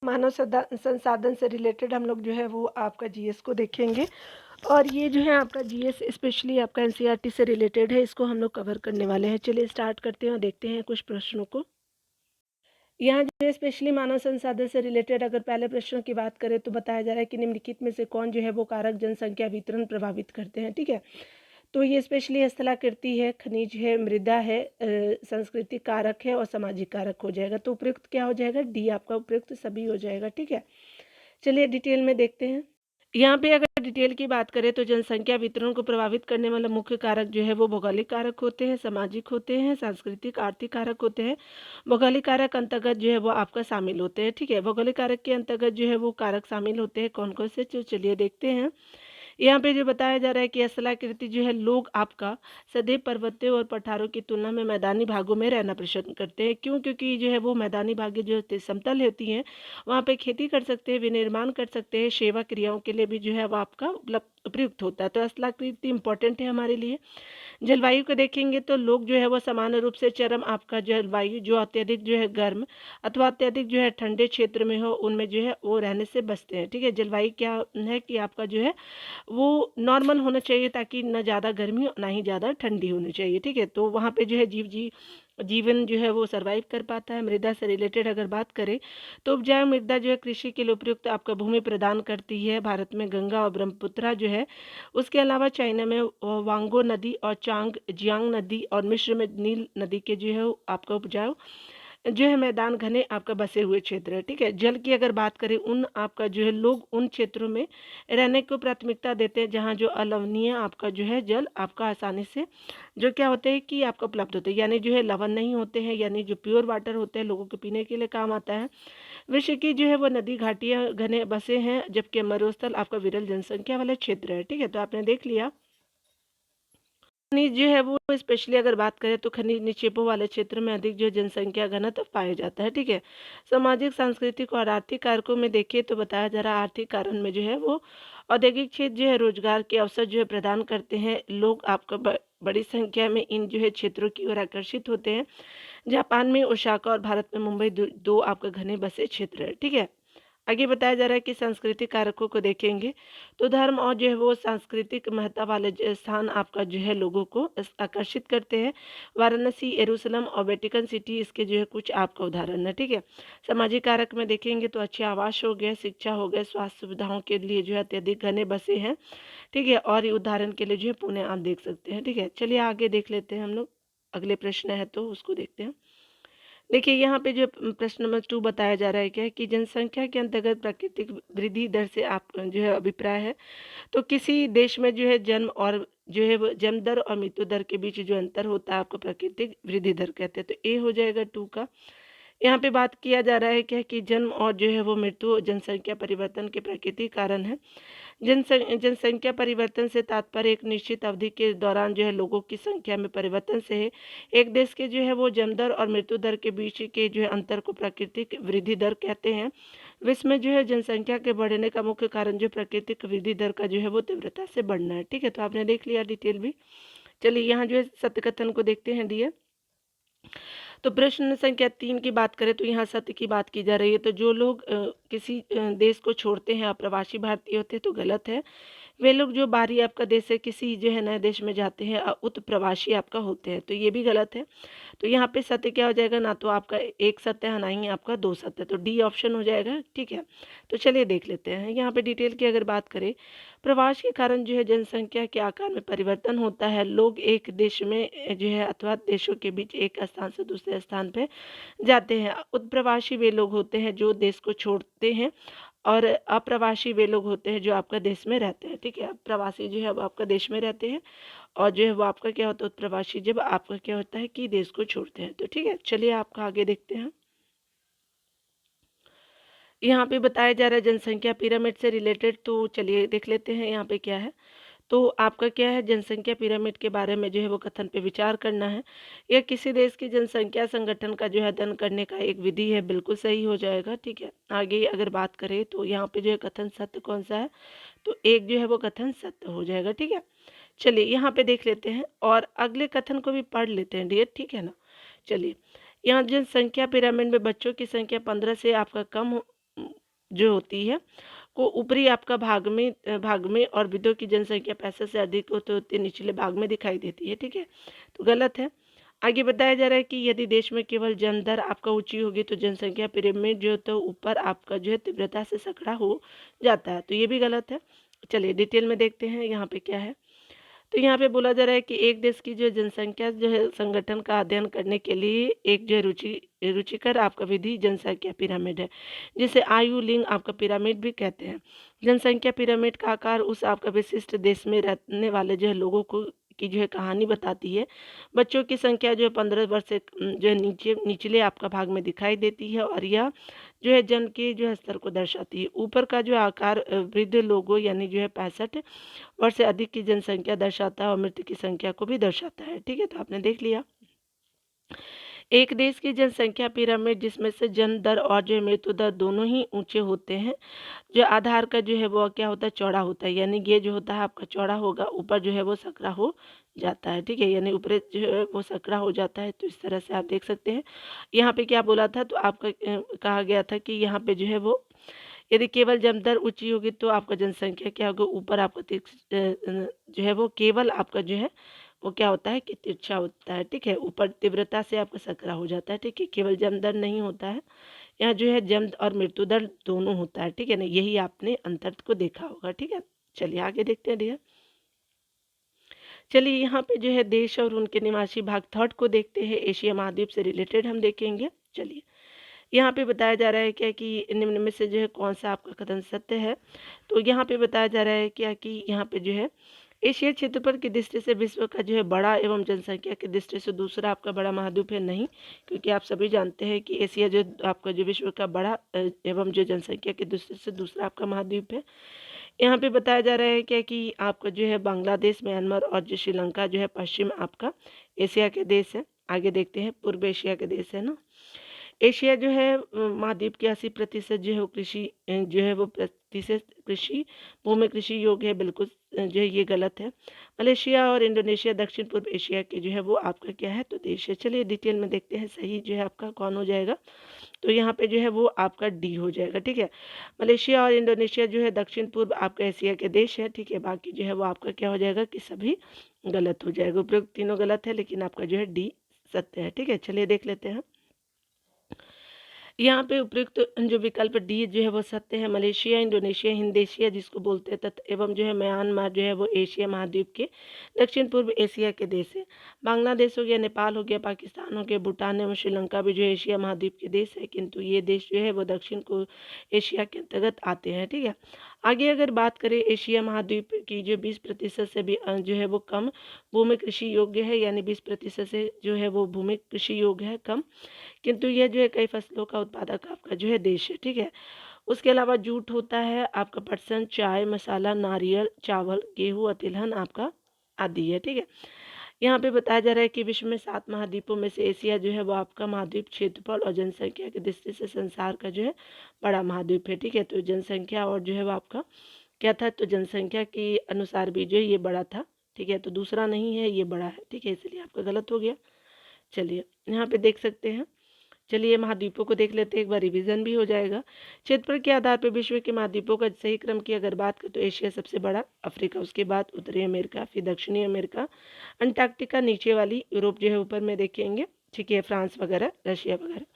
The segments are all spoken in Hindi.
मानव संसाधन से रिलेटेड हम लोग जो है वो आपका जीएस को देखेंगे। और ये जो है आपका जीएस स्पेशली आपका एनसीईआरटी से रिलेटेड है, इसको हम लोग कवर करने वाले हैं। चलिए स्टार्ट करते हैं और देखते हैं कुछ प्रश्नों को। यहाँ जो है स्पेशली मानव संसाधन से रिलेटेड अगर पहले प्रश्न की बात करें तो बताया जा रहा है कि निम्नलिखित में से कौन जो है वो कारक जनसंख्या वितरण प्रभावित करते हैं। ठीक है, तो ये स्पेशली स्थलाकृति है, खनिज है, मृदा है, सांस्कृतिक कारक है और सामाजिक कारक हो जाएगा। तो उपयुक्त क्या हो जाएगा? डी आपका उपयुक्त सभी हो जाएगा। ठीक है, चलिए डिटेल में देखते हैं। यहाँ पे अगर डिटेल की बात करें तो जनसंख्या वितरण को प्रभावित करने वाला मुख्य कारक जो है वो भौगोलिक कारक होते हैं, सामाजिक होते हैं, सांस्कृतिक आर्थिक कारक होते हैं। भौगोलिक कारक अंतर्गत जो है वो आपका शामिल होते हैं। ठीक है, भौगोलिक कारक के अंतर्गत जो है वो कारक शामिल होते हैं कौन कौन से, तो चलिए देखते हैं। यहाँ पे जो बताया जा रहा है कि स्थलाकृति जो है लोग आपका सदैव पर्वतीय और पठारों की तुलना में मैदानी भागों में रहना पसंद करते हैं। क्यों? क्योंकि जो है वो मैदानी भागें जो समतल होती हैं वहाँ पे खेती कर सकते हैं, विनिर्माण कर सकते हैं, सेवा क्रियाओं के लिए भी जो है वो आपका उपयुक्त होता है। तो स्थलाकृति इंपॉर्टेंट है हमारे लिए। जलवायु को देखेंगे तो लोग जो है वो सामान्य रूप से चरम आपका जलवायु जो अत्यधिक जो है गर्म अथवा अत्यधिक जो है ठंडे क्षेत्र में हो उनमें जो है वो रहने से बचते हैं। ठीक है, जलवायु क्या है कि आपका जो है वो नॉर्मल होना चाहिए ताकि ना ज़्यादा गर्मी ना ही ज़्यादा ठंडी होनी चाहिए। ठीक है, तो वहाँ पे जो है जीवन जो है वो सर्वाइव कर पाता है। मृदा से रिलेटेड अगर बात करें तो उपजाऊ मृदा जो है कृषि के लिए उपयुक्त आपका भूमि प्रदान करती है। भारत में गंगा और ब्रह्मपुत्रा जो है, उसके अलावा चाइना में वांगो नदी और जियांग नदी और मिस्र में नील नदी के जो है आपका उपजाऊ जो है मैदान घने आपका बसे हुए क्षेत्र है। ठीक है, जल की अगर बात करें उन आपका जो है लोग उन क्षेत्रों में रहने को प्राथमिकता देते हैं जहाँ जो अलवणीय आपका जो है जल आपका आसानी से जो क्या होते हैं कि आपको उपलब्ध होते हैं, यानी जो है लवण नहीं होते हैं, यानी जो प्योर वाटर होते हैं लोगों के पीने के लिए काम आता है। विश्व की जो है वो नदी घाटियाँ घने बसे हैं, जबकि मरुस्थल आपका विरल जनसंख्या वाला क्षेत्र है। ठीक है, तो आपने देख लिया। खनिज जो है वो स्पेशली अगर बात करें तो खनिज निक्षेपों वाले क्षेत्र में अधिक जो जनसंख्या घनत्व पाया जाता है। ठीक है, सामाजिक सांस्कृतिक और आर्थिक कारकों में देखिए तो बताया जा रहा है आर्थिक कारण में जो है वो औद्योगिक क्षेत्र जो है रोजगार के अवसर जो है प्रदान करते हैं। लोग आपका बड़ी संख्या में इन जो है क्षेत्रों की ओर आकर्षित होते हैं। जापान में ओसाका और भारत में मुंबई दो आपका घने बसे क्षेत्र है। ठीक है, आगे बताया जा रहा है कि सांस्कृतिक कारकों को देखेंगे तो धर्म और जो है वो सांस्कृतिक महत्ता वाले स्थान आपका जो है लोगों को आकर्षित करते हैं। वाराणसी, यरूशलेम और वेटिकन सिटी इसके जो है कुछ आपका उदाहरण है। ठीक है, सामाजिक कारक में देखेंगे तो अच्छे आवास हो गए, शिक्षा हो गए, स्वास्थ्य सुविधाओं के लिए जो है अत्यधिक घने बसे हैं। ठीक है, और ये उदाहरण के लिए जो है पुणे आप देख सकते हैं। ठीक है, चलिए आगे देख लेते हैं हम लोग। अगले प्रश्न है तो उसको देखते हैं। देखिए यहाँ पे जो प्रश्न नंबर 2 बताया जा रहा है क्या है कि जनसंख्या के अंतर्गत प्राकृतिक वृद्धि दर से आप जो है अभिप्राय है। तो किसी देश में जो है जन्म और जो है वो जन्म दर और मृत्यु दर के बीच जो अंतर होता है आपको प्राकृतिक वृद्धि दर कहते हैं। तो ए हो जाएगा 2 का। यहाँ पे बात किया जा रहा है क्या कि जन्म और जो है वो मृत्यु जनसंख्या परिवर्तन के प्राकृतिक कारण है। जनसंख्या परिवर्तन से तात्पर्य एक निश्चित अवधि के दौरान जो है लोगों की संख्या में परिवर्तन से है। एक देश के जो है वो जन्म दर और मृत्यु दर के बीच के जो है अंतर को प्राकृतिक वृद्धि दर कहते हैं। विश्व में जो है जनसंख्या के बढ़ने का मुख्य कारण जो प्राकृतिक वृद्धि दर का जो है वो तीव्रता से बढ़ना है। ठीक है, तो आपने देख लिया डिटेल भी। चलिए यहाँ जो है सत्य कथन को देखते हैं डियर। तो प्रश्न संख्या 3 की बात करें तो यहाँ सत्य की बात की जा रही है। तो जो लोग किसी देश को छोड़ते हैं अप्रवासी भारतीय होते हैं तो गलत है। वे लोग जो बाहरी आपका देश से किसी जो है नए देश में जाते हैं उत्प्रवासी आपका होते हैं, तो ये भी गलत है। तो यहाँ पे सत्य क्या हो जाएगा? ना तो आपका एक सत्य है ना ही आपका 2 सत्य, तो डी ऑप्शन हो जाएगा। ठीक है, तो चलिए देख लेते हैं। यहाँ पे डिटेल की अगर बात करें, प्रवास के कारण जो है जनसंख्या के आकार में परिवर्तन होता है। लोग एक देश में जो है अथवा देशों के बीच एक स्थान से दूसरे स्थान पे जाते हैं। उत्प्रवासी वे लोग होते हैं जो देश को छोड़ते हैं और अप्रवासी वे लोग होते हैं जो आपका देश में रहते हैं। ठीक है, प्रवासी जो है वो आपका देश में रहते हैं और जो है वो आपका क्या होता है उत्प्रवासी जब आपका क्या होता है कि देश को छोड़ते हैं। तो ठीक है, चलिए आपका आगे देखते हैं। यहाँ पे बताया जा रहा है जनसंख्या पिरामिड से रिलेटेड, तो चलिए देख लेते हैं यहाँ पे क्या है। तो आपका क्या है जनसंख्या पिरामिड के बारे में जो है वो कथन पे विचार करना है। यह किसी देश की जनसंख्या संगठन का जो है अध्ययन करने का एक विधि है, बिल्कुल सही हो जाएगा। ठीक है, आगे अगर बात करें तो यहाँ पे जो है कथन सत्य कौन सा है, तो एक जो है वो कथन सत्य हो जाएगा। ठीक है, चलिए यहाँ पे देख लेते हैं और अगले कथन को भी पढ़ लेते हैं डियर। ठीक है ना, चलिए यहाँ जनसंख्या पिरामिड में बच्चों की संख्या 15 से आपका जो होती है को ऊपरी आपका भाग में और विदों की जनसंख्या 65 से अधिक हो तो निचले भाग में दिखाई देती है। ठीक है, तो गलत है। आगे बताया जा रहा है कि यदि देश में केवल जन्म दर आपका ऊंची होगी तो जनसंख्या पिरामिड जो तो ऊपर आपका जो है तीव्रता से सकड़ा हो जाता है, तो ये भी गलत है। चलिए डिटेल में देखते हैं यहाँ पे क्या है। तो यहाँ पे बोला जा रहा है कि एक देश की जो जनसंख्या जो है संगठन का अध्ययन करने के लिए एक जो है रुचिकर आपका विधि जनसंख्या पिरामिड है, जिसे आयु लिंग आपका पिरामिड भी कहते हैं। जनसंख्या पिरामिड का आकार उस आपका विशिष्ट देश में रहने वाले जो है लोगों को की जो है कहानी बताती है। बच्चों की संख्या जो है 15 वर्ष से जो है निचले आपका भाग में दिखाई देती है और यह जो है जन्म के जो है स्तर को दर्शाती है। ऊपर का जो आकार वृद्ध लोगों यानी जो है 65 वर्ष से अधिक की जनसंख्या दर्शाता है और मृत्यु की संख्या को भी दर्शाता है। ठीक है, तो आपने देख लिया एक देश की जनसंख्या पिरामिड जिसमें से जन्म दर और जो है मृत्यु दर दोनों ही ऊंचे होते हैं। जो आधार का जो है वो क्या होता है, चौड़ा होता है, यानी ये जो होता है आपका चौड़ा होगा, ऊपर जो है वो सकरा हो जाता है। ठीक है, यानी ऊपर जो है वो सकरा हो जाता है। तो इस तरह से आप देख सकते हैं। यहाँ पे क्या बोला था, तो आपका कहा गया था कि यहाँ पे जो है वो यदि केवल जन्म दर ऊंची होगी तो आपका जनसंख्या क्या होगा, ऊपर आपका जो है वो केवल आपका जो है वो क्या होता है कि तिरछा होता है। ठीक है, ऊपर तीव्रता से आपका सकरा हो जाता है। ठीक है, केवल जन्म दर नहीं होता है, यहाँ जो है जन्म और मृत्यु दर दोनों होता है। ठीक है ना, यही आपने अंतर को देखा होगा। ठीक है, चलिए आगे देखते हैं डियर। चलिए यहाँ पे जो है देश और उनके निवासी भाग थर्ड को देखते हैं, एशिया महाद्वीप से रिलेटेड हम देखेंगे। चलिए यहाँ पे बताया जा रहा है क्या कि निम्न में से जो है कौन सा आपका कथन सत्य है। तो यहाँ पे बताया जा रहा है क्या कि यहाँ पे जो है एशिया क्षेत्रफल की दृष्टि से विश्व का जो है बड़ा एवं जनसंख्या की दृष्टि से दूसरा आपका बड़ा महाद्वीप है, नहीं, क्योंकि आप सभी जानते हैं कि एशिया जो आपका जो विश्व का बड़ा एवं जो जनसंख्या की दृष्टि से दूसरा आपका महाद्वीप है। यहाँ पे बताया जा रहा है क्या कि आपका जो है बांग्लादेश, म्यांमार और जो श्रीलंका जो है पश्चिम आपका एशिया के देश है। आगे देखते हैं, पूर्व एशिया के देश है ना। एशिया जो है महाद्वीप के 80% जो है वो कृषि जो है वो प्रतिशत कृषि भूमि कृषि योग्य है, बिल्कुल जो है ये गलत है। मलेशिया और इंडोनेशिया दक्षिण पूर्व एशिया के जो है वो आपका क्या है, तो देश है। चलिए डिटेल में देखते हैं सही जो है आपका कौन हो जाएगा। तो यहाँ पे जो है वो आपका डी हो जाएगा। ठीक है, मलेशिया और इंडोनेशिया जो है दक्षिण पूर्व आपका एशिया के देश है। ठीक है, बाकी जो है वो आपका क्या हो जाएगा कि सभी गलत हो जाएगा। उपयुक्त तीनों गलत है, लेकिन आपका जो है डी सत्य है। ठीक है, चलिए देख लेते हैं। यहाँ पे उपयुक्त जो विकल्प डी जो है वो सत्य है। मलेशिया, इंडोनेशिया, हिंद एशिया जिसको बोलते हैं तथा एवं जो है म्यांमार जो है वो एशिया महाद्वीप के दक्षिण पूर्व एशिया के देश है। बांग्लादेश हो गया, नेपाल हो गया, पाकिस्तान हो गया, भूटान एवं श्रीलंका भी जो एशिया महाद्वीप के देश है, किंतु ये देश जो है वो दक्षिण को एशिया के अंतर्गत आते हैं। ठीक है, आगे अगर बात करें एशिया महाद्वीप की जो 20% से भी जो है वो कम भूमि कृषि योग्य है, यानी 20% से जो है वो भूमि कृषि योग्य है कम, किंतु यह जो है कई फसलों का उत्पादक आपका जो है देश है। ठीक है, उसके अलावा जूट होता है आपका, पटसन, चाय मसाला, नारियल, चावल, गेहूँ, तिलहन आपका आदि है। ठीक है, यहाँ पे बताया जा रहा है कि विश्व में 7 महाद्वीपों में से एशिया जो है वो आपका महाद्वीप क्षेत्रफल और जनसंख्या की दृष्टि से संसार का जो है बड़ा महाद्वीप है। ठीक है, तो जनसंख्या और जो है वो आपका क्या था, तो जनसंख्या के अनुसार भी जो है ये बड़ा था। ठीक है, तो दूसरा नहीं है, ये बड़ा है। ठीक है, इसलिए आपका गलत हो गया। चलिए यहाँ पे देख सकते हैं। चलिए महाद्वीपों को देख लेते हैं, एक बार रिवीजन भी हो जाएगा। क्षेत्रफल के आधार पर विश्व के महाद्वीपों का सही क्रम की अगर बात करें तो एशिया सबसे बड़ा, अफ्रीका उसके बाद, उत्तरी अमेरिका, फिर दक्षिणी अमेरिका, अंटार्कटिका नीचे वाली, यूरोप जो है ऊपर में देखेंगे। ठीक है, फ्रांस वगैरह, रशिया वगैरह,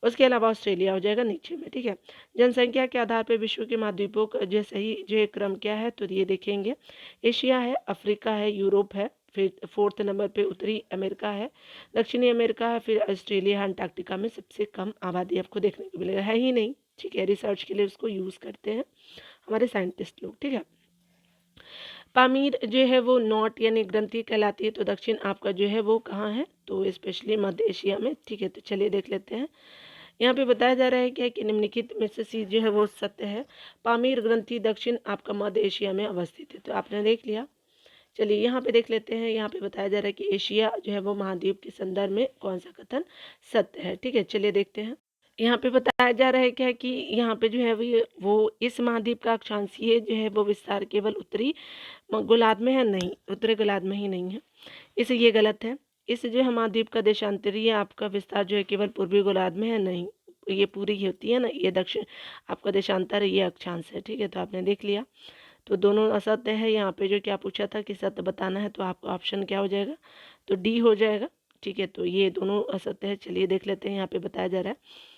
उसके अलावा ऑस्ट्रेलिया हो जाएगा नीचे में। ठीक है, जनसंख्या के आधार पर विश्व के महाद्वीपों का जो सही जो है क्रम क्या है, तो ये देखेंगे एशिया है, अफ्रीका है, यूरोप है, फिर फोर्थ नंबर पे उत्तरी अमेरिका है, दक्षिणी अमेरिका है, फिर ऑस्ट्रेलिया, अंटार्कटिका में सबसे कम आबादी आपको देखने को मिलेगा, है ही नहीं। ठीक है, रिसर्च के लिए उसको यूज़ करते हैं हमारे साइंटिस्ट लोग। ठीक है, पामीर जो है वो नॉट यानी ग्रंथि कहलाती है, तो दक्षिण आपका जो है वो कहाँ है, तो स्पेशली मध्य एशिया में। ठीक है, तो चलिए देख लेते हैं। यहाँ पे बताया जा रहा है क्या कि निम्नलिखित में से सी जो है वो सत्य है। पामीर ग्रंथि दक्षिण आपका मध्य एशिया में अवस्थित है, तो आपने देख लिया। चलिए यहाँ पे देख लेते हैं। यहाँ पे बताया जा रहा है कि एशिया जो है वो महाद्वीप के संदर्भ में कौन सा कथन सत्य है। ठीक है, चलिए देखते हैं। यहाँ पे बताया जा रहा है क्या कि यहाँ पे जो है वो इस महाद्वीप का अक्षांशीय जो है वो विस्तार केवल उत्तरी गोलार्ध में है, नहीं, उत्तरी गोलार्ध में ही नहीं है, इसे ये गलत है। इस जो है महाद्वीप का देशांतरीय आपका विस्तार जो है केवल पूर्वी गोलार्ध में है, नहीं, ये पूरी ही होती है ना, ये दक्षिण आपका देशांतर है, ये अक्षांश है। ठीक है, तो आपने देख लिया। तो दोनों असत्य है। यहाँ पे जो क्या पूछा था कि सत्य बताना है, तो आपका ऑप्शन क्या हो जाएगा, तो डी हो जाएगा। ठीक है, तो ये दोनों असत्य है। चलिए देख लेते हैं, यहाँ पे बताया जा रहा है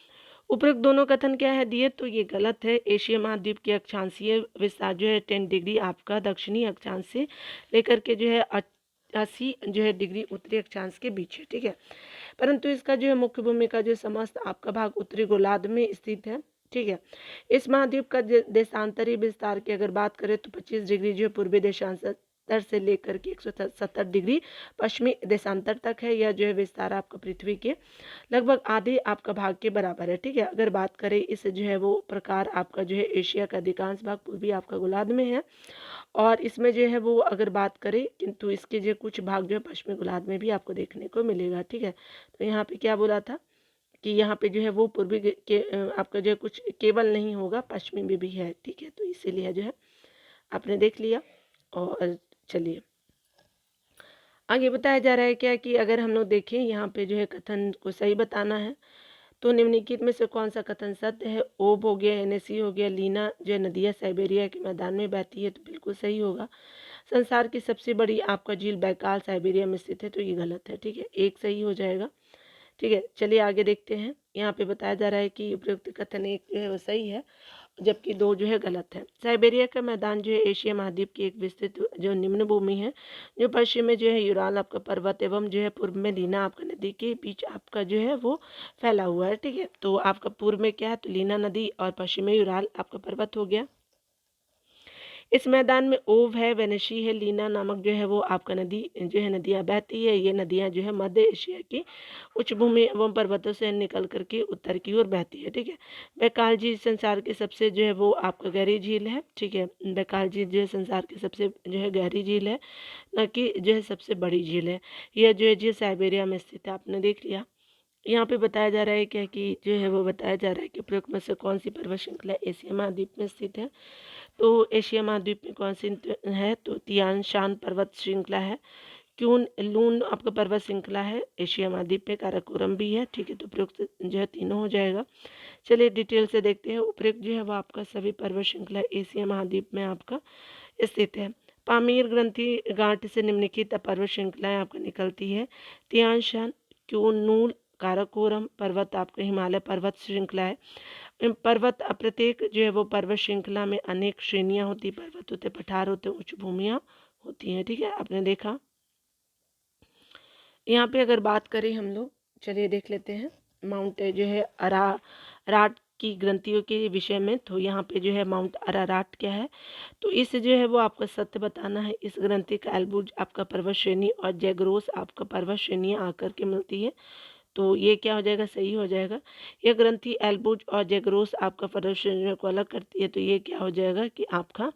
उपरोक्त दोनों कथन क्या है दिए, तो ये गलत है। एशिया महाद्वीप के अक्षांशीय विस्तार जो है 10 डिग्री आपका दक्षिणी अक्षांश से लेकर के जो है 80 जो है डिग्री उत्तरी अक्षांश के बीच है। ठीक है, परंतु इसका जो है मुख्य भूमि का जो समस्त आपका भाग उत्तरी गोलार्ध में स्थित है। ठीक है, इस महाद्वीप का देशांतरी विस्तार की अगर बात करें तो 25 डिग्री जो पूर्वी देशांतर से लेकर के 170 डिग्री पश्चिमी देशांतर तक है। यह जो है विस्तार आपका पृथ्वी के लगभग आधे आपका भाग के बराबर है। ठीक है, अगर बात करें इस जो है वो प्रकार आपका जो है एशिया का अधिकांश भाग पूर्वी आपका गोलार्ध में है, और इसमें जो है वो अगर बात करें किंतु इसके जो कुछ भाग जो है पश्चिमी गोलार्ध में भी आपको देखने को मिलेगा। ठीक है, तो यहाँ पे क्या बोला था कि यहाँ पे जो है वो पूर्वी के आपका जो है कुछ केवल नहीं होगा, पश्चिमी में भी है। ठीक है, तो इसीलिए जो है आपने देख लिया। और चलिए आगे बताया जा रहा है क्या कि अगर हम लोग देखें यहाँ पे जो है कथन को सही बताना है, तो निम्नलिखित में से कौन सा कथन सत्य है। ओब हो गया, एनएसी हो गया, लीना जो है नदियाँ साइबेरिया के मैदान में बहती है, तो बिल्कुल सही होगा। संसार की सबसे बड़ी आपका झील बैकाल साइबेरिया में स्थित है, तो ये गलत है। ठीक है, एक सही हो जाएगा। ठीक है, चलिए आगे देखते हैं। यहाँ पे बताया जा रहा है कि उपयुक्त कथन एक जो है वो सही है, जबकि दो जो है गलत है। साइबेरिया का मैदान जो है एशिया महाद्वीप की एक विस्तृत जो निम्न भूमि है, जो पश्चिम में जो है यूराल आपका पर्वत एवं जो है पूर्व में लीना आपका नदी के बीच आपका जो है वो फैला हुआ है। ठीक है, तो आपका पूर्व में क्या है, तो लीना नदी, और पश्चिम में यूराल आपका पर्वत हो गया। इस मैदान में ओव है, वेनेशी है, लीना नामक जो है वो आपका नदी जो है नदियाँ बहती है। ये नदियाँ जो है मध्य एशिया की उच्च भूमि एवं पर्वतों से निकल करके उत्तर की ओर बहती है। ठीक है, बैकाल झील संसार की सबसे जो है वो आपका गहरी झील है। ठीक है, बैकाल झील जो है संसार की सबसे जो है गहरी झील है, न कि जो है सबसे बड़ी झील है। यह जो है झील साइबेरिया में स्थित है, आपने देख लिया। यहाँ पे बताया जा रहा है क्या कि जो है वो बताया जा रहा है कि उपरोक्त में से कौन सी पर्वत श्रृंखला एशिया महाद्वीप में स्थित है। तो एशिया महाद्वीप में कौन सी है, तो तियान शान पर्वत श्रृंखला है, क्यून लून आपका पर्वत श्रृंखला है एशिया महाद्वीप में, काराकोरम भी है। ठीक है, तो उपयुक्त जो है तीनों हो जाएगा। चलिए डिटेल से देखते हैं। उपयुक्त जो है वो आपका सभी पर्वत श्रृंखला एशिया महाद्वीप में आपका स्थित है। पामीर ग्रंथि गांठ से निम्नलिखित पर्वत श्रृंखलाएं आपको निकलती है। तियान शान, क्यूनूल, काराकोरम पर्वत आपका हिमालय पर्वत श्रृंखला है। पर्वत प्रत्येक जो है वो पर्वत श्रृंखला में अनेक श्रेणियां होती, पर्वत होते, पठार होते, उच्च भूमियां होती हैं। ठीक है, आपने देखा। यहाँ पे अगर बात करें हम लोग, चलिए देख लेते हैं माउंट जो है अराराट की ग्रंथियों के विषय में। तो यहाँ पे जो है माउंट अराराट क्या है, तो इस जो है वो आपका सत्य बताना है। इस ग्रंथि का एल्बुर्ज आपका पर्वत श्रेणी और जैगरोस आपका पर्वत श्रेणियाँ आकर के मिलती है, तो ये क्या हो जाएगा, सही हो जाएगा। यह ग्रंथि एल्बुर्ज और जैगरोस आपका पर्वत श्रेणियों को अलग करती है, तो ये क्या हो जाएगा कि आपका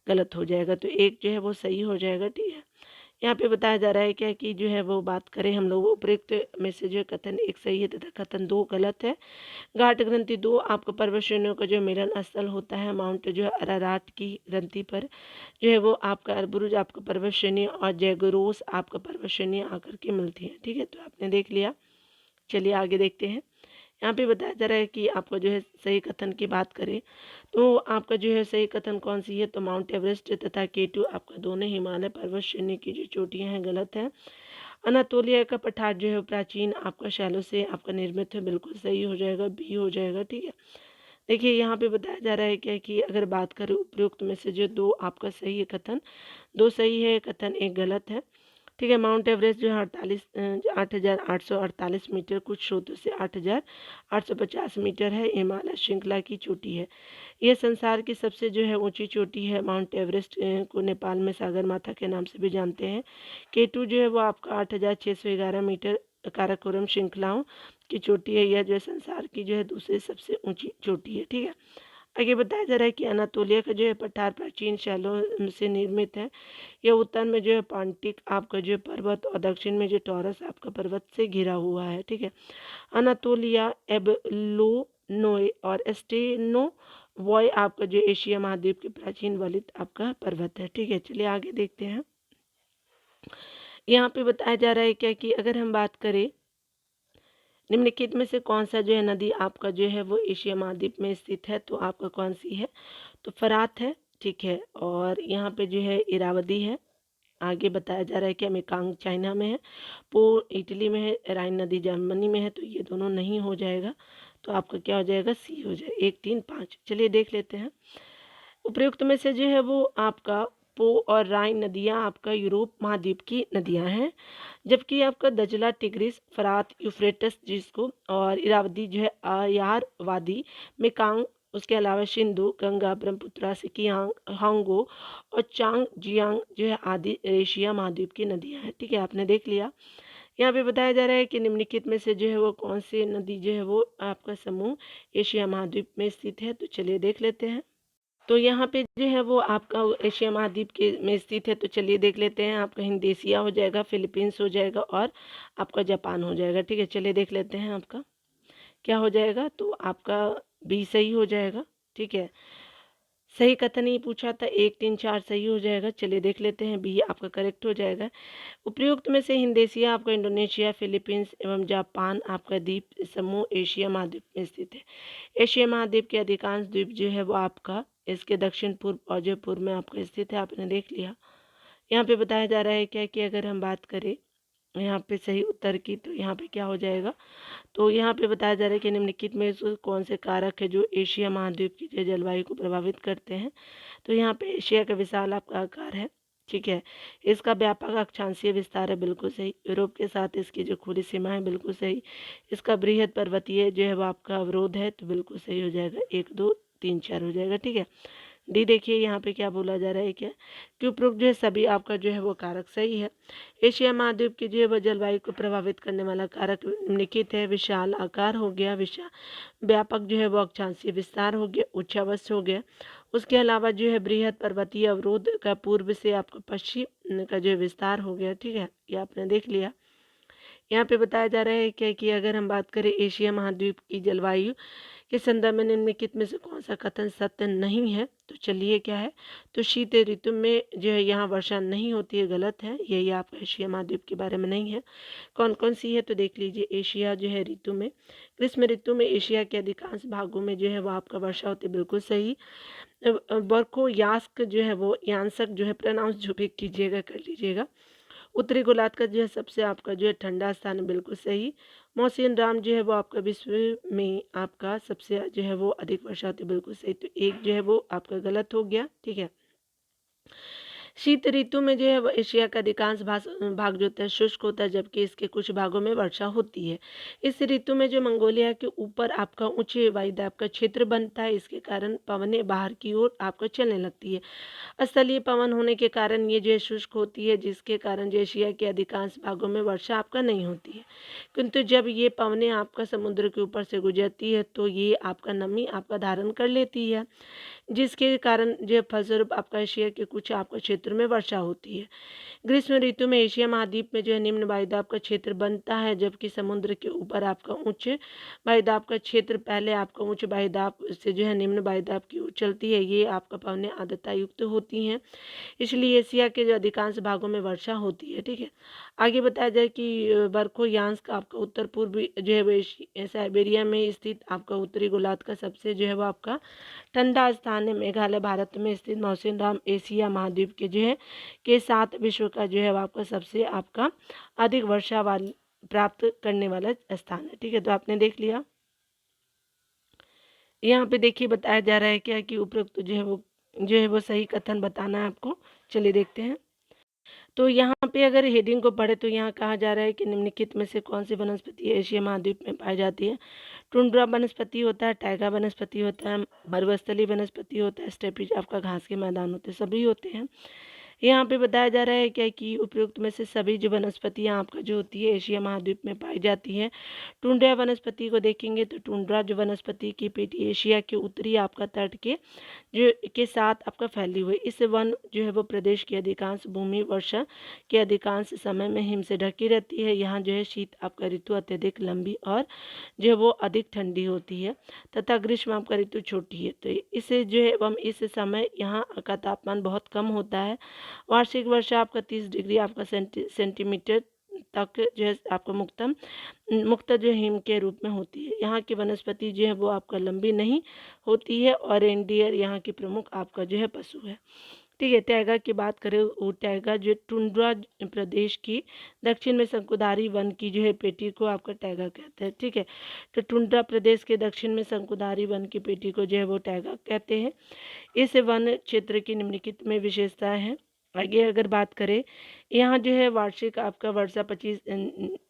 गलत हो जाएगा, तो एक जो है वो सही हो जाएगा। ठीक है, यहाँ पे बताया जा रहा है क्या कि जो है वो बात करें हम लोग उपयुक्त में से जो कथन एक सही है तथा कथन दो गलत है। घाट ग्रंथि दो आपका पर्वत श्रेणियों का जो मिलन स्थल होता है माउंट जो है अराराट की ग्रंथि पर जो है वो आपका अरबुरुज आपका पर्वत श्रेणी और जैगरोस आपका पर्वत श्रेणी आकर के मिलती है। ठीक है, तो आपने देख लिया। चलिए आगे देखते हैं। यहाँ पे बताया जा रहा है कि आपका जो है सही कथन की बात करें तो आपका जो है सही कथन कौन सी है, तो माउंट एवरेस्ट तथा केटू आपका दोनों हिमालय पर्वत श्रेणी की जो चोटियाँ हैं गलत है। अनातोलिया का पठार जो है प्राचीन आपका शैलों से आपका निर्मित है, बिल्कुल सही हो जाएगा, बी हो जाएगा। ठीक है, देखिए यहाँ पे बताया जा रहा है क्या कि अगर बात करें उपयुक्त में से जो दो आपका सही है कथन, दो सही है कथन एक गलत है। ठीक है, माउंट एवरेस्ट जो है 8,848 मीटर, कुछ स्रोतों से 8,850 मीटर है, हिमालय श्रृंखला की चोटी है। यह संसार की सबसे जो है ऊंची चोटी है। माउंट एवरेस्ट को नेपाल में सागर माथा के नाम से भी जानते हैं। केटू जो है वो आपका 8,611 मीटर काराकोरम श्रृंखलाओं की चोटी है। यह जो है संसार की जो है दूसरी सबसे ऊंची चोटी है। ठीक है, आगे बताया जा रहा है कि अनातोलिया का जो है पठार प्राचीन शैलों से निर्मित है। यह उत्तर में जो है पांटिक आपका जो है पर्वत और दक्षिण में जो टॉरस आपका पर्वत से घिरा हुआ है। ठीक है, अनातोलिया एबलोनोए और एस्टेनो वॉय आपका जो एशिया महाद्वीप के प्राचीन वलित आपका पर्वत है। ठीक है, चलिए आगे देखते हैं। यहाँ पे बताया जा रहा है क्या कि अगर हम बात करें निम्नलिखित में से कौन सा जो है नदी आपका जो है वो एशिया महाद्वीप में स्थित है, तो आपका कौन सी है, तो फरात है, ठीक है। और यहाँ पे जो है इरावदी है। आगे बताया जा रहा है कि मेकांग चाइना में है, पो इटली में है, राइन नदी जर्मनी में है, तो ये दोनों नहीं हो जाएगा, तो आपका क्या हो जाएगा, सी हो जाएगा। 1 3 5 चलिए देख लेते हैं। उपयुक्त में से जो है वो आपका पो और राइन नदियाँ आपका यूरोप महाद्वीप की नदियाँ हैं, जबकि आपका दजला, टिग्रिस, फरात, यूफ्रेटस जिसको और इरावदी जो है आयार वादी, मेकांग, उसके अलावा सिंधु, गंगा, ब्रह्मपुत्रा, सिकियांग, हांगो और चांग जियांग जो है आदि एशिया महाद्वीप की नदियाँ हैं, ठीक है। आपने देख लिया। यहाँ पे बताया जा रहा है कि निम्नलिखित में से जो है वो कौन सी नदी जो है वो आपका समूह एशिया महाद्वीप में स्थित है, तो चलिए देख लेते हैं। तो यहाँ पे जो है वो आपका एशिया महाद्वीप के में स्थित है, तो चलिए देख लेते हैं। आपका हिंदेशिया हो जाएगा, फिलीपींस हो जाएगा और आपका जापान हो जाएगा, ठीक है। चलिए देख लेते हैं आपका क्या हो जाएगा, तो आपका बी सही हो जाएगा, ठीक है। सही कथन ही पूछा था, 1 3 4 सही हो जाएगा। चलिए देख लेते हैं, बी आपका करेक्ट हो जाएगा। उपयुक्त में से हिंदेशिया आपका इंडोनेशिया, फिलीपींस एवं जापान आपका द्वीप समूह एशिया महाद्वीप में स्थित है। एशिया महाद्वीप के अधिकांश द्वीप जो है वो आपका इसके दक्षिण पूर्व और जो पूर्व में आपका स्थित है, आपने देख लिया। यहाँ पे बताया जा रहा है क्या कि अगर हम बात करें यहाँ पे सही उत्तर की, तो यहाँ पे क्या हो जाएगा, तो यहाँ पे बताया जा रहा है कि निम्नलिखित में से कौन से कारक है जो एशिया महाद्वीप की जो जलवायु को प्रभावित करते हैं, तो यहाँ पे एशिया का विशाल आपका आकार है, ठीक है। इसका व्यापक अक्षांशीय विस्तार है, बिल्कुल सही। यूरोप के साथ इसकी जो खुली सीमा है, बिल्कुल सही। इसका बृहद पर्वतीय जो है वो आपका अवरोध है, तो बिल्कुल सही हो जाएगा। 1 2 3 4 हो जाएगा, ठीक है। डी देखिए यहाँ पे क्या बोला जा रहा है, क्या कि उपरोक्त जो है सभी आपका जो है वो कारक सही है। एशिया महाद्वीप की जो है वो जलवायु को प्रभावित करने वाला कारक निम्नलिखित है। विशाल आकार हो गया, विशाल व्यापक जो है वो अक्षांशीय विस्तार हो गया, उच्चावच हो गया। उसके अलावा जो है बृहद पर्वतीय अवरोध का पूर्व से आपका पश्चिम का जो विस्तार हो गया, ठीक है। ये आपने देख लिया। यहाँ पे बताया जा रहा है क्या कि अगर हम बात करें एशिया महाद्वीप की जलवायु के संदर्भ में निम्नलिखित में से कौन सा कथन सत्य नहीं है, तो चलिए क्या है, तो शीत ऋतु में जो है यहाँ वर्षा नहीं होती है, गलत है। यही आपका एशिया महाद्वीप के बारे में नहीं है। कौन कौन सी है, तो देख लीजिए। एशिया जो है ऋतु में, ग्रीष्म ऋतु में एशिया के अधिकांश भागों में जो है वो आपका वर्षा होती है, बिल्कुल सही। बरखो यास्क जो है वो यांसक जो है प्रोनाउंस जो भी कीजिएगा कर लीजिएगा। उत्तरी गोलार्ध का जो है सबसे आपका जो है ठंडा स्थान है, बिल्कुल सही। मौसिन राम जो है वो आपका विश्व में आपका सबसे जो है वो अधिक वर्षा होती है, बिल्कुल सही। तो एक जो है वो आपका गलत हो गया, ठीक है। शीत ऋतु में जो है वो एशिया का अधिकांश भाग जो होता है शुष्क होता है, जबकि इसके कुछ भागों में वर्षा होती है। इस ऋतु में जो मंगोलिया के ऊपर आपका ऊंचे वायुदाब का क्षेत्र बनता है, इसके कारण पवनें बाहर की ओर आपको चलने लगती है। स्थलीय पवन होने के कारण ये जो है शुष्क होती है, जिसके कारण जो एशिया के अधिकांश भागों में वर्षा आपका नहीं होती है। किंतु जब ये पवनें आपका समुद्र के ऊपर से गुजरती है, तो ये आपका नमी आपका धारण कर लेती है, जिसके कारण जो फलस्वरूप आपका एशिया के कुछ आपका क्षेत्र में वर्षा होती है। ग्रीष्म ऋतु में एशिया महाद्वीप में जो है निम्न वायुदाब का क्षेत्र बनता है, जबकि समुद्र के ऊपर आपका उच्च वायुदाब का क्षेत्र पहले आपका उच्च वायुदाब से जो है निम्न वायुदाब की ओर चलती है। ये आपका पवनें आर्द्रता युक्त होती हैं, इसलिए एशिया के जो अधिकांश भागों में वर्षा होती है, ठीक है। आगे बताया जाए कि बर्खोयांस्क आपका उत्तर पूर्वी जो है वो साइबेरिया में स्थित आपका उत्तरी गोलार्ध का सबसे जो है वो आपका ठंडा स्थान है। मेघालय भारत में स्थित मौसिनराम एशिया महाद्वीप के जो है के साथ विश्व का जो है वो आपका सबसे आपका अधिक वर्षा वाली प्राप्त करने वाला स्थान है, ठीक है। तो आपने देख लिया। यहाँ पे देखिए बताया जा रहा है क्या कि उपरोक्त जो है वो सही कथन बताना है आपको। चलिए देखते हैं। तो यहाँ पे अगर हेडिंग को पढ़े तो यहाँ कहा जा रहा है कि निम्नलिखित में से कौन सी वनस्पति एशिया महाद्वीप में पाई जाती है। टुंड्रा वनस्पति होता है, टाइगा वनस्पति होता है, मरुस्थलीय वनस्पति होता है, स्टेपीज आपका घास के मैदान होते हैं, सभी होते हैं। यहाँ पे बताया जा रहा है क्या कि उपयुक्त में से सभी जो वनस्पतियाँ आपका जो होती है एशिया महाद्वीप में पाई जाती है। टुंड्रा वनस्पति को देखेंगे तो टुंड्रा जो वनस्पति की पेटी एशिया के उत्तरी आपका तट के साथ आपका फैली हुई। इस वन जो है वो प्रदेश की अधिकांश भूमि वर्षा के अधिकांश समय में हिम से ढकी रहती है। यहाँ जो है शीत आपका ऋतु अत्यधिक लंबी और जो है वो अधिक ठंडी होती है तथा ग्रीष्म आपका ऋतु छोटी है। तो इसे जो है एवं इस समय यहाँ का तापमान बहुत कम होता है। वार्षिक वर्षा आपका 30 डिग्री आपका सेंटीमीटर तक जो है आपका मुक्त जो हिम के रूप में होती है। यहाँ की वनस्पति जो है वो आपका लंबी नहीं होती है और रेनडियर यहाँ की प्रमुख आपका जो है पशु है। ठीक है, टैगा की बात करें, वो टैगा जो टुंड्रा प्रदेश की दक्षिण में शंकुधारी वन की जो है पेटी को आपका टैगा कहते हैं। ठीक है, तो टुंड्रा प्रदेश के दक्षिण में शंकुधारी वन की पेटी को जो है वो टैगा कहते हैं। इस वन क्षेत्र की निम्नलिखित में विशेषताएं हैं। आगे अगर बात करें, यहाँ जो है वार्षिक आपका वर्षा 25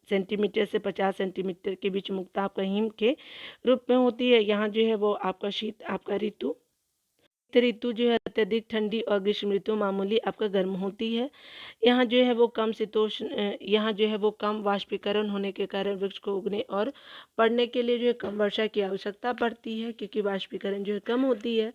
सेंटीमीटर से 50 सेंटीमीटर के बीच मुक्त आपका हिम के रूप में होती है। यहाँ जो है वो आपका शीत आपका ऋतु जो है अत्यधिक ठंडी और ग्रीष्म ऋतु मामूली आपका गर्म होती है। यहाँ जो है वो कम शीतोष्ण यहाँ जो है वो कम वाष्पीकरण होने के कारण वृक्ष को उगने और बढ़ने के लिए जो है कम वर्षा की आवश्यकता पड़ती है, क्योंकि वाष्पीकरण जो है कम होती है।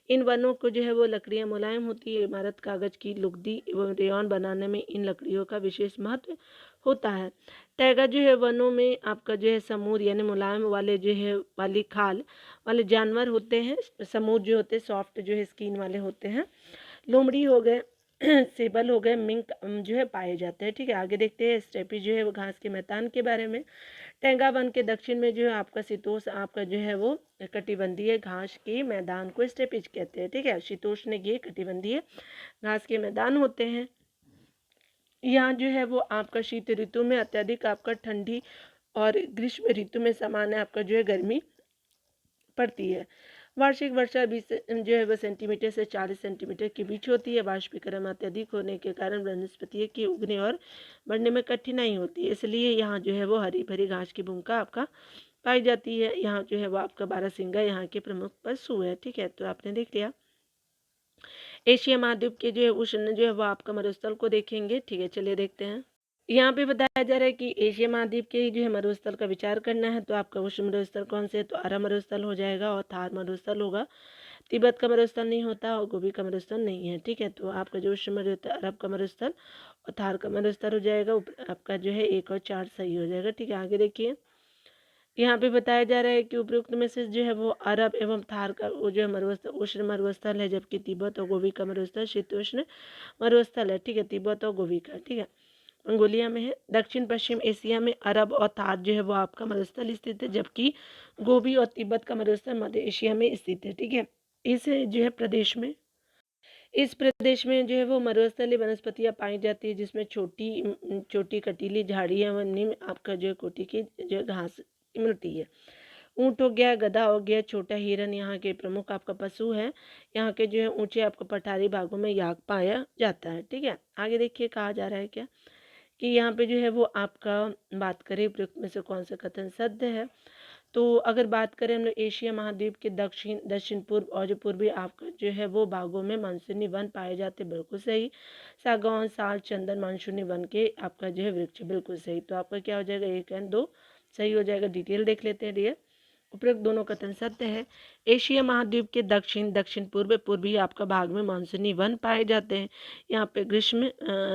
इन वनों को जो है वो लकड़ियाँ मुलायम होती है। इमारत, कागज की लुगदी एवं रेयॉन बनाने में इन लकड़ियों का विशेष महत्व होता है। टैगा जो है वनों में आपका जो है समूर यानी मुलायम वाले जो है वाली खाल वाले जानवर होते हैं। समूर जो होते हैं सॉफ्ट जो है स्किन वाले होते हैं। लोमड़ी हो गए, सेबल हो गए, मिंक जो है पाए जाते हैं। ठीक है, आगे देखते हैं स्टेपी जो है वो घास के मैदान के बारे में। टैगा वन के दक्षिण में जो है आपका शीतोष्ण आपका जो है वो कटिबंधीय घास के मैदान को स्टेपिज कहते हैं। ठीक है, शीतोष्ण ये कटिबंधीय घास के मैदान होते हैं। यहाँ जो है वो आपका शीत ऋतु में अत्यधिक आपका ठंडी और ग्रीष्म ऋतु में सामान्य आपका जो है गर्मी पड़ती है। वार्षिक वर्षा 20 जो है वह सेंटीमीटर से 40 सेंटीमीटर के बीच होती है। वाष्पीकरण अत्यधिक होने के कारण वनस्पति के उगने और बढ़ने में कठिनाई होती है, इसलिए यहाँ जो है वो हरी भरी घास की भूमिका आपका पाई जाती है। यहाँ जो है वो आपका बारहसिंगा यहाँ के प्रमुख पशु है। ठीक है, तो आपने देख लिया। एशिया महाद्वीप के जो है उष्ण जो है वो आपका मरुस्थल को देखेंगे। ठीक है, चलिए देखते हैं। यहाँ पे बताया जा रहा है कि एशिया महाद्वीप के जो है मरुस्थल का विचार करना है, तो आपका उष्ण मरुस्थल कौन से है, तो अरब मरुस्थल हो जाएगा और थार मरुस्थल होगा। तिब्बत का मरुस्थल नहीं होता और गोबी का मरुस्थल नहीं है। ठीक है, तो आपका जो उष्ण मरुस्थल अरब का मरुस्थल और थार का मरुस्थल हो जाएगा। आपका जो है 1 और 4 सही हो जाएगा। ठीक है, आगे देखिए। यहाँ पे बताया जा रहा है कि उपरोक्त में से जो है वो अरब एवं थार का वो जो है मरुस्थल उष्ण मरुस्थल है, जबकि तिब्बत और गोबी का मरुस्थल शीतोष्ण मरुस्थल है। ठीक है, तिब्बत और गोबी का। ठीक है, मंगोलिया में है। दक्षिण पश्चिम एशिया में अरब और थार जो है वो आपका मरुस्थल स्थित है, जबकि गोबी और तिब्बत का मरुस्थल मध्य एशिया में स्थित है। ठीक है, इस प्रदेश में जो है वो मरुस्थलीय वनस्पतियाँ पाई जाती है, जिसमें छोटी कटीली झाड़ियाँ व निम्न आपका जो है कोटि की जो घास मिलती है। ऊँट हो गया, गधा हो गया, छोटा हिरन यहाँ के प्रमुख आपका पशु है। यहाँ के जो है ऊंचे आपको पठारी भागों में याक पाया जाता है। ठीक है, आगे देखिए कहा जा रहा है क्या कि यहाँ पे जो है वो आपका बात करें प्रयुक्त में से कौन सा कथन सत्य है। तो अगर बात करें हम लोग एशिया महाद्वीप के दक्षिण पूर्व और जो पूर्वी आपका जो है वो भागों में मानसूनी वन पाए जाते, बिल्कुल सही। सागौन, साल, चंदन मानसूनी वन के आपका जो है वृक्ष, बिल्कुल सही। तो आपका क्या हो जाएगा, 1 एंड 2 सही हो जाएगा। डिटेल देख लेते हैं डियर। उपरोक्त दोनों कथन सत्य है। एशिया महाद्वीप के दक्षिण पूर्व पूर्वी आपका भाग में मानसूनी वन पाए जाते हैं। यहाँ पे ग्रीष्म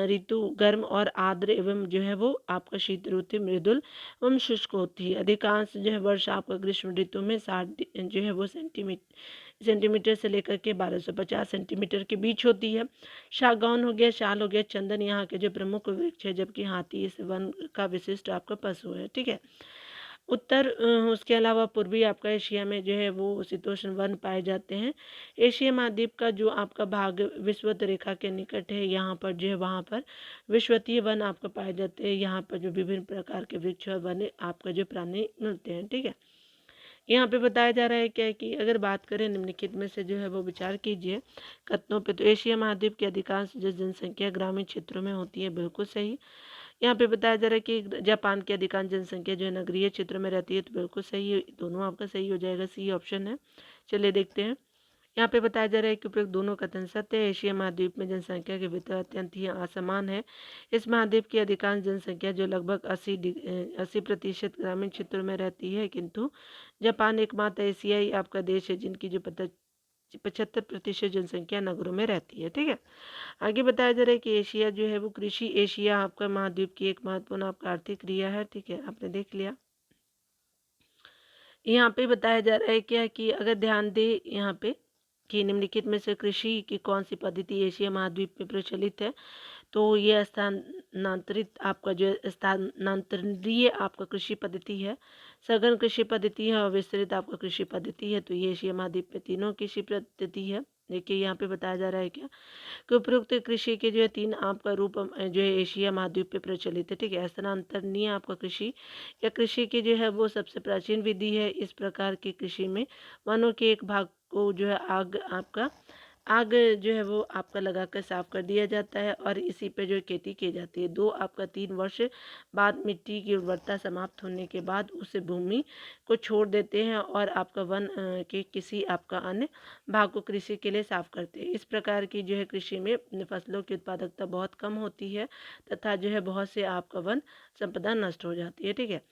ऋतु गर्म और आर्द्र एवं जो है वो आपका शीत ऋतु मृदुल एवं शुष्क होती है। अधिकांश जो है वर्षा आपका ग्रीष्म ऋतु में 60 जो है वो सेंटीमीटर से लेकर के 1250 सेंटीमीटर के बीच होती है। सागौन हो गया, शाल हो गया, चंदन यहाँ के जो प्रमुख वृक्ष है, जबकि हाथी इस वन का विशिष्ट आपका पशु है। ठीक है, उसके अलावा पूर्वी आपका एशिया में जो है वो शीतोष्ण वन पाए जाते हैं। एशिया महाद्वीप का जो आपका भाग विषुवत रेखा के निकट है, यहाँ पर जो है वहाँ पर विषुवतीय वन आपको पाए जाते हैं। यहाँ पर जो विभिन्न प्रकार के वृक्ष और वन आपका जो प्राणी मिलते हैं। ठीक है, यहाँ पे बताया जा रहा है क्या है कि अगर बात करें निम्नलिखित में से जो है वो विचार कीजिए कथनों पे। तो एशिया महाद्वीप की अधिकांश जो जनसंख्या ग्रामीण क्षेत्रों में होती है, बिल्कुल सही। यहाँ पे बताया जा रहा है कि जापान की अधिकांश जनसंख्या जो है नगरीय क्षेत्र में रहती है, तो बिल्कुल सही है। दोनों आपका सही हो जाएगा, सी ऑप्शन है। चलिए देखते हैं। यहाँ पे बताया जा रहा है कि उपरोक्त दोनों कथन सत्य है। एशिया महाद्वीप में जनसंख्या के वितरण अत्यंत ही असमान है। इस महाद्वीप की अधिकांश जनसंख्या जो लगभग 80% ग्रामीण क्षेत्रों में रहती है, किंतु जापान एकमात्र एशियाई आपका देश है जिनकी जो 75% जनसंख्या नगरों में रहती है। ठीक है, आगे बताया जा रहा है कि एशिया जो है वो कृषि एशिया आपका महाद्वीप की एक महत्वपूर्ण आपका आर्थिक क्रिया है। ठीक है, आपने देख लिया। यहाँ पे बताया जा रहा है क्या कि अगर ध्यान दे यहाँ पे कि निम्नलिखित में से कृषि की कौन सी पद्धति एशिया महाद्वीप में प्रचलित है, तो ये स्थानांतरित आपका जो स्थानांतरीय आपका कृषि पद्धति है, सघन कृषि पद्धति है और विस्तृत आपका कृषि पद्धति है। तो ये एशिया महाद्वीप में तीनों कृषि पद्धति है। देखिए यहाँ पे बताया जा रहा है क्या कि उपरोक्त कृषि के जो है 3 आपका रूप जो है एशिया महाद्वीप पे प्रचलित है। ठीक है, स्थानांतरणीय आपका कृषि या कृषि की जो है वो सबसे प्राचीन विधि है। इस प्रकार की कृषि में वनों के एक भाग को जो है आग जो है वो आपका लगाकर साफ कर दिया जाता है और इसी पे जो है खेती की जाती है। 2 आपका 3 वर्ष बाद मिट्टी की उर्वरता समाप्त होने के बाद उस भूमि को छोड़ देते हैं और आपका वन के किसी आपका अन्य भाग को कृषि के लिए साफ करते हैं। इस प्रकार की जो है कृषि में फसलों की उत्पादकता बहुत कम होती है तथा जो है बहुत से आपका वन संपदा नष्ट हो जाती है। ठीक है,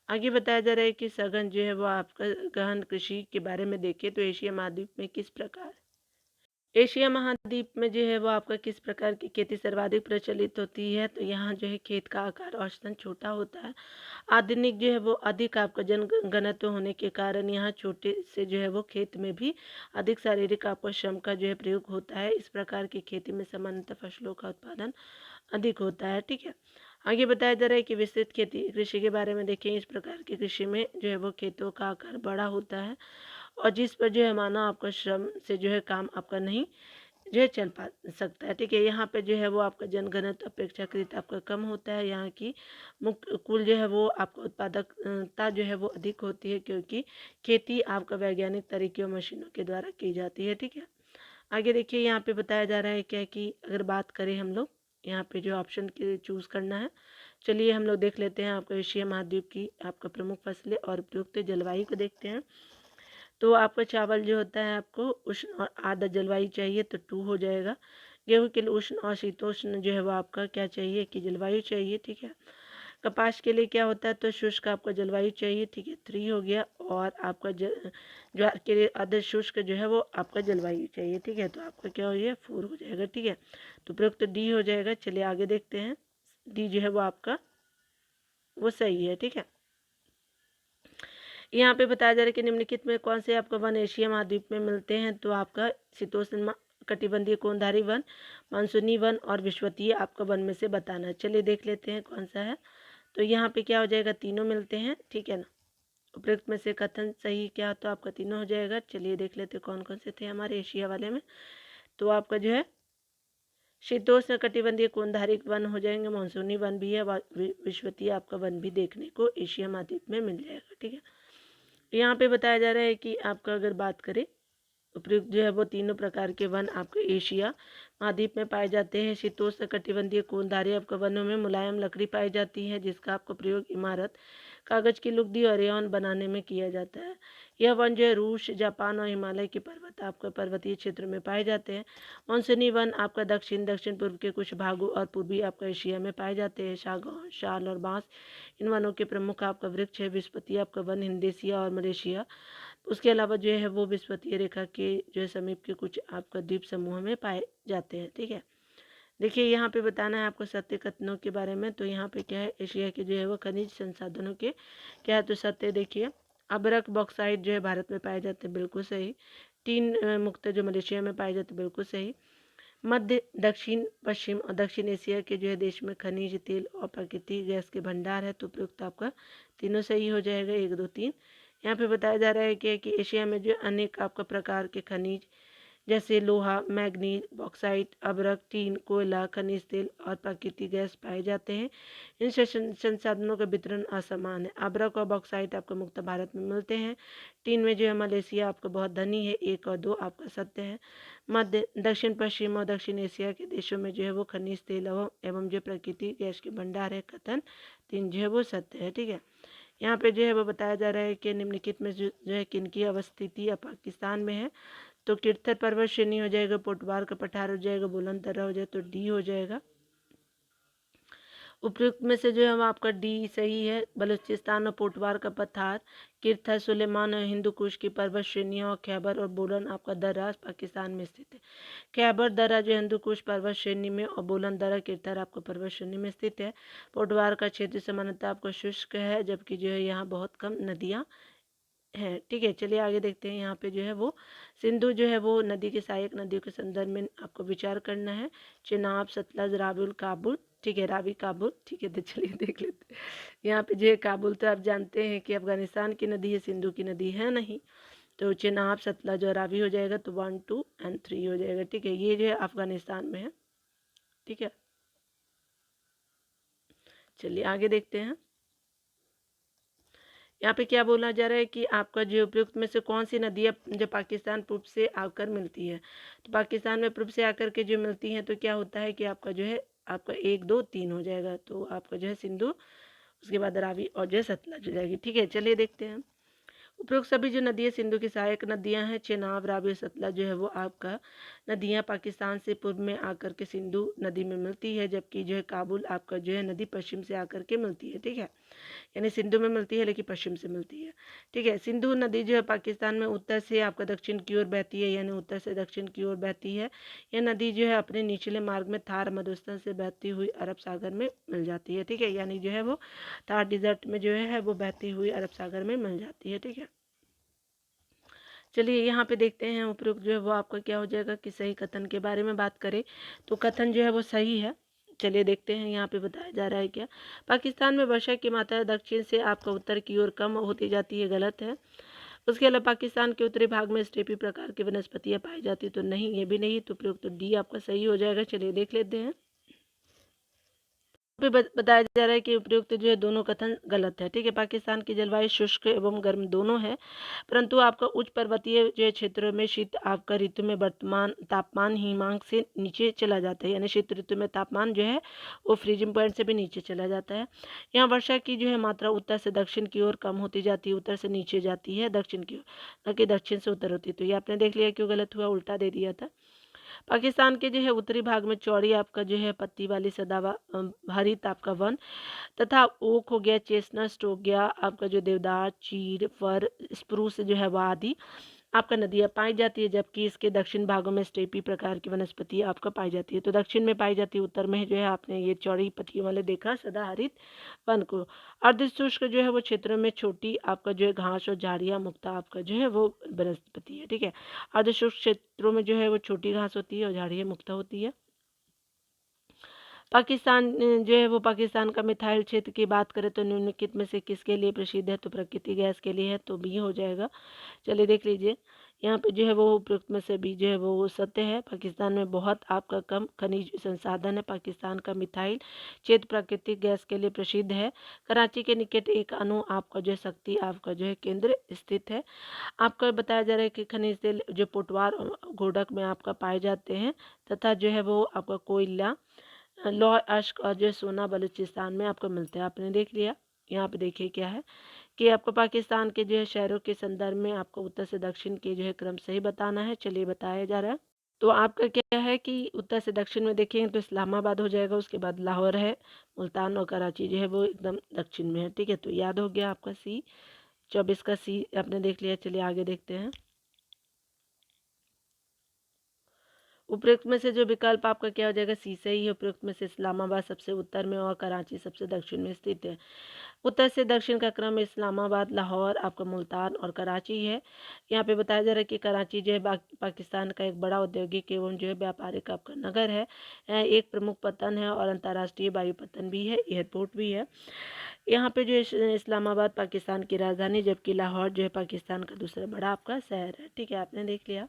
आगे बताया जा रहा है कि सघन जो है वो आपका गहन कृषि के बारे में देखें तो एशिया महाद्वीप में किस प्रकार एशिया महाद्वीप में जो है वो आपका किस प्रकार की खेती सर्वाधिक प्रचलित होती है। तो यहाँ जो है खेत का आकार औसतन छोटा होता है। आधुनिक जो है वो अधिक आपका जनघनत्व होने के कारण यहाँ छोटे से जो है वो खेत में भी अधिक शारीरिक आपका श्रम का जो है प्रयोग होता है। इस प्रकार की खेती में सामान्यतः फसलों का उत्पादन अधिक होता है। ठीक है, आगे बताया जा रहा है कि विस्तृत खेती कृषि के बारे में देखें। इस प्रकार की कृषि में जो है वो खेतों का आकार बड़ा होता है और जिस पर जो है मानव आपका श्रम से जो है काम आपका नहीं जो है चल पा सकता है। ठीक है, यहाँ पे जो है वो आपका जनघनत्व अपेक्षाकृत आपका कम होता है। यहाँ की मुख्य कुल जो है वो आपका उत्पादकता जो है वो अधिक होती है क्योंकि खेती आपका वैज्ञानिक तरीके और मशीनों के द्वारा की जाती है। ठीक है, आगे देखिए यहाँ पे बताया जा रहा है क्या कि अगर बात करें हम लोग यहाँ पे जो ऑप्शन के चूज़ करना है, चलिए हम लोग देख लेते हैं आपका एशिया महाद्वीप की आपका प्रमुख फसलें और उपयुक्त जलवायु को देखते हैं। तो आपका चावल जो होता है आपको उष्ण और आर्द्र जलवायु चाहिए तो 2 हो जाएगा। गेहूँ के लिए उष्ण और शीतोष्ण जो है वो आपका क्या चाहिए कि जलवायु चाहिए। ठीक है, कपास के लिए क्या होता है तो शुष्क आपका जलवायु चाहिए। ठीक है, 3 हो गया। और आपका ज्वार के लिए अर्ध शुष्क जो है वो आपका जलवायु चाहिए। ठीक है, तो आपका क्या हो गया 4 हो जाएगा। ठीक है, तो प्रयुक्त डी हो जाएगा। चलिए आगे देखते हैं, डी जो है वो आपका वो सही है। ठीक है, यहाँ पे बताया जा रहा है कि निम्नलिखित में कौन से आपका वन एशिया महाद्वीप में मिलते हैं। तो आपका शीतोष्ण कटिबंधीय कोणधारी वन, मानसूनी वन और विषुवतीय आपका वन में से बताना है। चलिए देख लेते हैं कौन सा है। तो यहाँ पे क्या हो जाएगा, तीनों मिलते हैं। ठीक है ना, उपयुक्त में से कथन सही क्या तो आपका तीनों हो जाएगा। चलिए देख लेते हैं कौन कौन से थे हमारे एशिया वाले में। तो आपका जो है शीतोष्ण कटिबंधीय कोणधारी वन हो जाएंगे, मानसूनी वन भी है, विषुवतीय आपका वन भी देखने को एशिया महाद्वीप में मिल जाएगा। ठीक है, यहाँ पे बताया जा रहा है कि आपका अगर बात करें उपयुक्त जो है वो तीनों प्रकार के वन आपके एशिया महाद्वीप में पाए जाते हैं। शीतोष्ण कटिबंधीय कोणधारी आपका वनों में मुलायम लकड़ी पाई जाती है जिसका आपका प्रयोग इमारत, कागज की लुगदी और रेयन बनाने में किया जाता है। यह वन जो है रूस, जापान और हिमालय के पर्वत आपका पर्वतीय क्षेत्र में पाए जाते हैं। मानसूनी वन आपका दक्षिण पूर्व के कुछ भागों और पूर्वी आपका एशिया में पाए जाते हैं। सागौन, शाल और बांस इन वनों के प्रमुख आपका वृक्ष है। विस्पति आपका वन हिंदेशिया और मलेशिया, उसके अलावा जो है वो विस्पतीय रेखा के जो है समीप के कुछ आपका द्वीप समूह में पाए जाते हैं। ठीक है, देखिए यहाँ पे बताना है आपको सत्य कथनों के बारे में। तो यहाँ पे क्या है, एशिया के जो है वो खनिज संसाधनों के क्या है तो सत्य देखिए, अभ्रक बॉक्साइट जो है भारत में पाए जाते हैं, बिल्कुल सही। टीन मुक्त जो मलेशिया में पाए जाते हैं, बिल्कुल सही। मध्य, दक्षिण, पश्चिम और दक्षिण एशिया के जो है देश में खनिज तेल और प्राकृतिक गैस के भंडार है। तो उपयुक्त आपका तीनों सही हो जाएगा, 1, 2, 3। यहाँ पे बताया जा रहा है कि एशिया में जो अनेक आपका प्रकार के खनिज जैसे लोहा, मैग्नीज, बॉक्साइट, अभ्रक, टीन, कोयला, खनिज तेल और प्राकृतिक गैस पाए जाते हैं। इन संसाधनों का वितरण असमान है। अभ्रक और बॉक्साइट आपको मुक्त भारत में मिलते हैं। टीन में जो है मलेशिया आपका बहुत धनी है, 1 और 2 आपका सत्य है। मध्य, दक्षिण पश्चिम और दक्षिण एशिया के देशों में जो है वो खनिज तेल एवं जो प्राकृतिक गैस के भंडार है, कथन 3 जो है वो सत्य है। ठीक है, यहाँ पे जो है वो बताया जा रहा है कि निम्नलिखित में जो है किनकी अवस्थिति पाकिस्तान में है। तो किरथर पर्वत श्रेणी हो जाएगा, पोटवार का पठार हो जाएगा, बुलंद दर्रा हो जाएगा, तो डी हो जाएगा। उपयुक्त में से जो है आपका डी सही है। बलूचिस्तान और पोटवार का पठार, किरथर, सुलेमान और हिंदू कुश की पर्वत श्रेणियाँ और खैबर और बोलन आपका दर्रा पाकिस्तान में स्थित है। खैबर दर्रा जो हिंदू कुश पर्वत श्रेणी में और बोलन दर्रा किरथर आपको पर्वत श्रेणी में स्थित है। पोटवार का क्षेत्र सामान्यतः आपका शुष्क है जबकि जो है यहाँ बहुत कम नदियाँ है। ठीक है, चलिए आगे देखते हैं। यहाँ पे जो है वो सिंधु जो है वो नदी के सहायक नदियों के संदर्भ में आपको विचार करना है। चेनाब, सतलज, रावी, काबुल। ठीक है, रावी, काबुल। ठीक है, तो चलिए देख लेते हैं। यहाँ पे जो है काबुल तो आप जानते हैं कि अफगानिस्तान की नदी है, सिंधु की नदी है नहीं। तो चेनाब, सतलज और रावी हो जाएगा, तो 1, 2 एंड 3 हो जाएगा। ठीक है, ये जो है अफगानिस्तान में है। ठीक है, चलिए आगे देखते हैं। यहाँ पे क्या बोला जा रहा है कि आपका जो उपयुक्त में से कौन सी नदियाँ जो पाकिस्तान पूर्व से आकर मिलती है। तो पाकिस्तान में पूर्व से आकर के जो मिलती हैं, तो क्या होता है कि आपका जो है आपका 1, 2, 3 हो जाएगा। तो आपका जो है सिंधु, उसके बाद रावी और जो है सतलज हो जाएगी। ठीक है, चलिए देखते हैं। उपरोक्त सभी जो नदियाँ सिंधु की सहायक नदियाँ हैं, चेनाब, रावी, सतलज जो है वो आपका नदियाँ पाकिस्तान से पूर्व में आकर के सिंधु नदी में मिलती है, जबकि जो है काबुल आपका जो है नदी पश्चिम से आकर के मिलती है। ठीक है, यानी सिंधु में मिलती है लेकिन पश्चिम से मिलती है। ठीक है, सिंधु नदी जो है पाकिस्तान में उत्तर से आपका दक्षिण की ओर बहती है, यानी उत्तर से दक्षिण की ओर बहती है। यह नदी जो है अपने निचले मार्ग में थार मरुस्थल से बहती हुई अरब सागर में मिल जाती है। ठीक है, यानी जो है वो थार डिजर्ट में जो है वो बहती हुई अरब सागर में मिल जाती है। ठीक है, चलिए यहाँ पे देखते हैं उपरोक्त जो है वो आपका क्या हो जाएगा कि सही कथन के बारे में बात करें तो कथन जो है वो सही है। चलिए देखते हैं यहाँ पे बताया जा रहा है क्या। पाकिस्तान में वर्षा की मात्रा दक्षिण से आपका उत्तर की ओर कम होती जाती है, गलत है। उसके अलावा पाकिस्तान के उत्तरी भाग में स्टेपी प्रकार की वनस्पतियाँ पाई जाती, तो नहीं, ये भी नहीं। तो उपरोक्त तो डी आपका सही हो जाएगा। चलिए देख लेते हैं। पे बताया जा रहा है कि उपयुक्त जो है दोनों कथन गलत है। ठीक है, पाकिस्तान की जलवायु शुष्क एवं गर्म दोनों है, परंतु आपका उच्च पर्वतीय जो क्षेत्रों में शीत आपका ऋतु में वर्तमान तापमान हिमांक से नीचे चला जाता है, यानी शीत ऋतु में तापमान जो है वो फ्रीजिंग पॉइंट से भी नीचे चला जाता है। यहाँ वर्षा की जो है मात्रा उत्तर से दक्षिण की ओर कम होती जाती है, उत्तर से नीचे जाती है दक्षिण की ओर, न कि दक्षिण से उत्तर होती है। तो ये आपने देख लिया क्यों गलत हुआ, उल्टा दे दिया था। पाकिस्तान के जो है उत्तरी भाग में चौड़ी आपका जो है पत्ती वाली हरित आपका वन तथा ओक हो गया, चेस्टनट हो गया, आपका जो देवदार, चीड़, फर, स्प्रूस जो है वह आदि आपका नदियाँ पाई जाती है, जबकि इसके दक्षिण भागों में स्टेपी प्रकार की वनस्पति आपका पाई जाती है। तो दक्षिण में पाई जाती है, उत्तर में जो है आपने ये चौड़ी पत्तियों वाले देखा सदाहरित वन को। अर्धशुष्क जो है वो क्षेत्रों में छोटी आपका जो है घास और झाड़ियाँ मुक्त आपका जो है वो वनस्पति है। ठीक है, अर्धशुष्क क्षेत्रों में जो है वो छोटी घास होती है और झाड़ियाँ मुक्त होती है। पाकिस्तान जो है वो पाकिस्तान का मिथाइल क्षेत्र की बात करें तो निम्नलिखित में से किसके लिए प्रसिद्ध है, तो प्राकृतिक गैस के लिए है, तो बी हो जाएगा। चलिए देख लीजिए। यहाँ पे जो है वो उपयुक्त में से बी जो है वो सत्य है। पाकिस्तान में बहुत आपका कम खनिज संसाधन है। पाकिस्तान का मिथाइल क्षेत्र प्राकृतिक गैस के लिए प्रसिद्ध है। कराची के निकट एक अणु आपका जो है शक्ति आपका जो है केंद्र स्थित है। आपका बताया जा रहा है कि खनिज तेल जो पोटवार और घोड़क में आपका पाए जाते हैं, तथा जो है वो आपका कोयला, लौह अश्क और जो सोना बलूचिस्तान में आपको मिलता है। आपने देख लिया। यहाँ पे देखिए क्या है कि आपको पाकिस्तान के जो है शहरों के संदर्भ में आपको उत्तर से दक्षिण के जो है क्रम सही बताना है। चलिए बताया जा रहा है। तो आपका क्या है कि उत्तर से दक्षिण में देखेंगे तो इस्लामाबाद हो जाएगा, उसके बाद लाहौर है, मुल्तान और कराची जो है वो एकदम दक्षिण में है। ठीक है, तो याद हो गया आपका सी, 24 का सी आपने देख लिया। चलिए आगे देखते हैं। उपयुक्त में से जो विकल्प आपका क्या हो जाएगा, सी सही है। उपयुक्त में से इस्लामाबाद सबसे उत्तर में और कराची सबसे दक्षिण में स्थित है। उत्तर से दक्षिण का क्रम इस्लामाबाद, लाहौर, आपका मुल्तान और कराची है। यहाँ पे बताया जा रहा है कि कराची जो है पाकिस्तान का एक बड़ा औद्योगिक एवं जो है व्यापारिक आपका नगर है, एक प्रमुख पतन है और अंतर्राष्ट्रीय वायुपतन भी है, एयरपोर्ट भी है। यहाँ पे जो है इस्लामाबाद पाकिस्तान की राजधानी, जबकि लाहौर जो है पाकिस्तान का दूसरा बड़ा आपका शहर है। ठीक है, आपने देख लिया।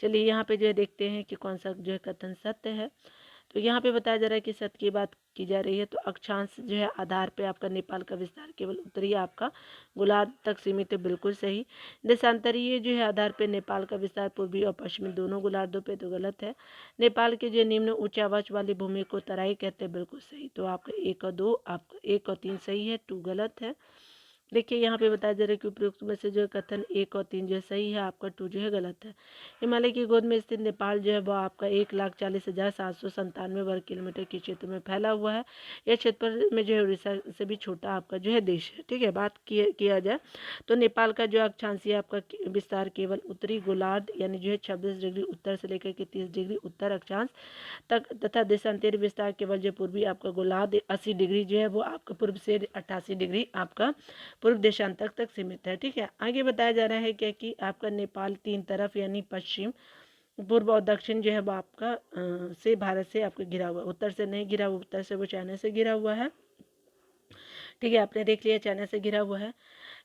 चलिए यहाँ पे जो है देखते हैं कि कौन सा जो है कथन सत्य है। तो यहाँ पे बताया जा रहा है कि सत्य की बात की जा रही है। तो अक्षांश जो है आधार पे आपका नेपाल का विस्तार केवल उत्तरी आपका गोलार्ध तक सीमित है, बिल्कुल सही। देशांतरीय जो है आधार पे नेपाल का विस्तार पूर्वी और पश्चिमी दोनों गोलार्धों पे, तो गलत है। नेपाल के जो निम्न ऊंचावाच वाली भूमि को तराई कहते हैं, बिल्कुल सही। तो आपका 1 और 2 आपका 1 और 3 सही है, 2 गलत है। देखिए यहाँ पे बताया जा रहा है कि उपयुक्त में से जो कथन 1 और 3 जो है सही है, आपका 2 जो है गलत है। हिमालय की गोद में स्थित नेपाल जो है वह आपका 1,40,797 वर्ग किलोमीटर के क्षेत्र में फैला हुआ है। यह क्षेत्र में जो है उड़ीसा से भी छोटा आपका जो है देश है। ठीक है, बात किया जाए तो नेपाल का जो अक्षांशीय आपका विस्तार केवल उत्तरी गोलार्ध यानी जो है 26 डिग्री उत्तर से लेकर के 30 डिग्री उत्तर अक्षांश तक, तथा देशांतरीय विस्तार केवल जो पूर्वी आपका गोलार्ध 80 डिग्री जो है वो आपका पूर्व से 88 डिग्री आपका पूर्व देशांतर तक सीमित है। ठीक है, आगे बताया जा रहा है क्या कि आपका नेपाल 3 तरफ यानी पश्चिम, पूर्व और दक्षिण जो है वो आपका से भारत से आपका घिरा हुआ, उत्तर से नहीं घिरा हुआ, उत्तर से वो चाइना से घिरा हुआ है। ठीक है, आपने देख लिया चाइना से घिरा हुआ है।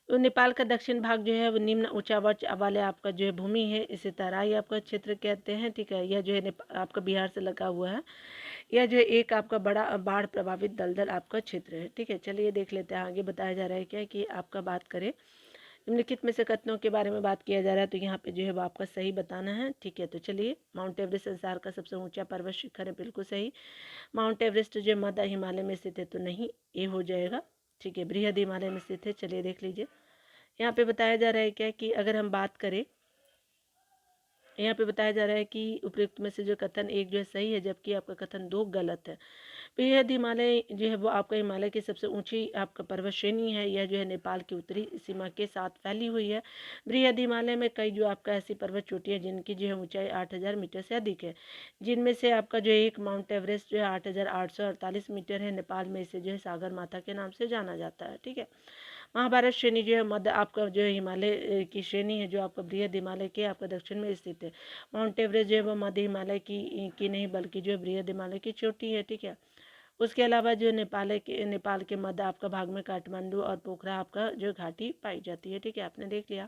तो नेपाल का दक्षिण भाग जो है वो निम्न ऊंचावच वाले आपका जो है भूमि है, इसे तराई आपका क्षेत्र कहते हैं। ठीक है, यह जो है आपका बिहार से लगा हुआ है। यह जो है एक आपका बड़ा बाढ़ प्रभावित दलदल आपका क्षेत्र है। ठीक है, चलिए देख लेते हैं आगे बताया जा रहा है क्या कि आपका बात करें निम्नलिखित में से कथनों के बारे में बात किया जा रहा है, तो यहाँ पे जो है वो आपका सही बताना है। ठीक है, तो चलिए, माउंट एवरेस्ट संसार का सबसे ऊंचा पर्वत शिखर है, बिल्कुल सही। माउंट एवरेस्ट जो मध्य हिमालय में स्थित है, तो नहीं, ये हो जाएगा। ठीक है, बृहद हिमालय में स्थित है। चलिए देख लीजिए, यहाँ पे बताया जा रहा है क्या कि अगर हम बात करें, यहाँ पे बताया जा रहा है कि उपयुक्त में से जो कथन एक जो है सही है, जबकि आपका कथन 2 गलत है। बृहद हिमालय जो है वो आपका हिमालय की सबसे ऊंची आपका पर्वत श्रेणी है। यह जो है नेपाल की उत्तरी सीमा के साथ फैली हुई है। बृहद हिमालय में कई जो आपका ऐसी पर्वत चोटियाँ जिनकी जो है ऊंचाई 8000 मीटर से अधिक है, जिनमें से आपका जो एक माउंट एवरेस्ट जो है 8848 मीटर है। नेपाल में इसे जो है सागर माथा के नाम से जाना जाता है। ठीक है, महाभारत श्रेणी जो है मध्य आपका जो है हिमालय की श्रेणी है, जो आपका बृहद हिमालय के आपका दक्षिण में स्थित है। माउंट एवरेस्ट जो है वो मध्य हिमालय की नहीं बल्कि जो है बृहद हिमालय की चोटी है। ठीक है, उसके अलावा जो नेपाल के मध्य आपका भाग में काठमांडू और पोखरा आपका जो घाटी पाई जाती है। ठीक है, आपने देख लिया।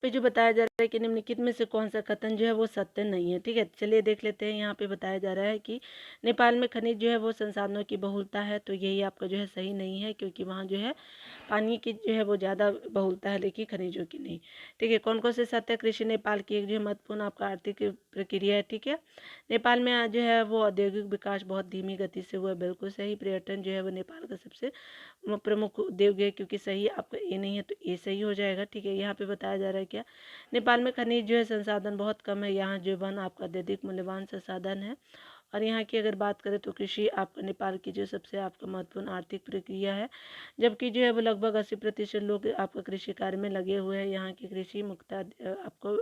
पे जो बताया जा रहा है कि निम्नलिखित में से कौन सा कथन जो है वो सत्य नहीं है। ठीक है, चलिए देख लेते हैं। यहाँ पे बताया जा रहा है कि नेपाल में खनिज जो है वो संसाधनों की बहुलता है, तो यही आपका जो है सही नहीं है, क्योंकि वहाँ जो है पानी की जो है वो ज़्यादा बहुलता है, लेकिन खनिजों की नहीं। ठीक है, कौन कौन से सत्य? कृषि नेपाल की एक जो है महत्वपूर्ण आपका आर्थिक प्रक्रिया है। ठीक है, नेपाल में जो है वो औद्योगिक विकास बहुत धीमी गति से हुआ है, बिल्कुल सही। पर्यटन जो है वो नेपाल का सबसे प्रमुख उद्योग है, क्योंकि सही आपका ए नहीं है, तो ए सही हो जाएगा। ठीक है, यहाँ पे बताया जा रहा है क्या, नेपाल में खनिज जो है संसाधन बहुत कम है। यहाँ जो वन आपका अत्यधिक मूल्यवान संसाधन है। और यहाँ की अगर बात करें तो कृषि आपका नेपाल की जो सबसे आपका महत्वपूर्ण आर्थिक प्रक्रिया है, जबकि जो है वो लगभग 80% लोग आपका कृषि कार्य में लगे हुए हैं। यहाँ की कृषि मुख्यतः आपको